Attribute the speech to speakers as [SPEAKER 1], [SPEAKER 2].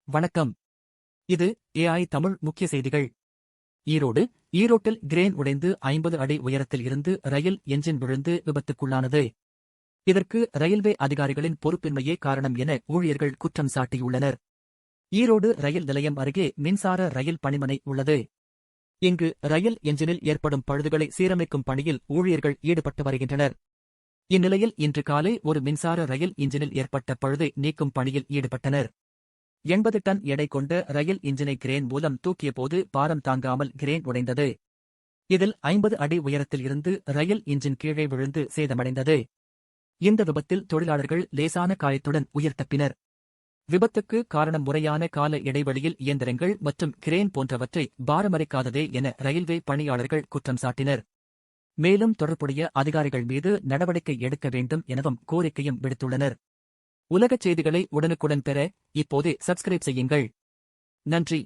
[SPEAKER 1] வணக்கம். இது ஏஐ தமிழ் முக்கிய செய்திகள். ஈரோட்டில் கிரேன் உடைந்து 50 அடி உயரத்தில் இருந்து ரயில் என்ஜின் விழுந்து விபத்துக்குள்ளானது. இதற்கு ரயில்வே அதிகாரிகளின் பொறுப்பின்மையே காரணம் என ஊழியர்கள் குற்றம் சாட்டியுள்ளனர். ஈரோடு ரயில் நிலையம் அருகே மின்சார ரயில் பணிமனை உள்ளது. இங்கு ரயில் என்ஜினில் ஏற்படும் பழுதுகளை சீரமைக்கும் பணியில் ஊழியர்கள் ஈடுபட்டு வருகின்றனர். இந்நிலையில் இன்று காலை ஒரு மின்சார ரயில் இன்ஜினில் ஏற்பட்ட பழுதை நீக்கும் பணியில் ஈடுபட்டனர். 80 டன் எடை கொண்ட ரயில் இன்ஜினை கிரேன் மூலம் தூக்கியபோது பாரம் தாங்காமல் கிரேன் உடைந்தது. இதில் 50 அடி உயரத்தில் இருந்து ரயில் இன்ஜின் கீழே விழுந்து சேதமடைந்தது. இந்த விபத்தில் தொழிலாளர்கள் லேசான காயத்துடன் உயிர் தப்பினர். விபத்துக்கு காரணம் முறையான கால இடைவெளியில் இயந்திரங்கள் மற்றும் கிரேன் போன்றவற்றை பாரமளிக்காததே என ரயில்வே பணியாளர்கள் குற்றம் சாட்டினர். மேலும் தொடர்புடைய அதிகாரிகள் மீது நடவடிக்கை எடுக்க வேண்டும் எனவும் கோரிக்கையும் விடுத்துள்ளனர். உலகச் செய்திகளை உடனுக்குடன் பெற இப்போதே சப்ஸ்கிரைப் செய்யுங்கள். நன்றி.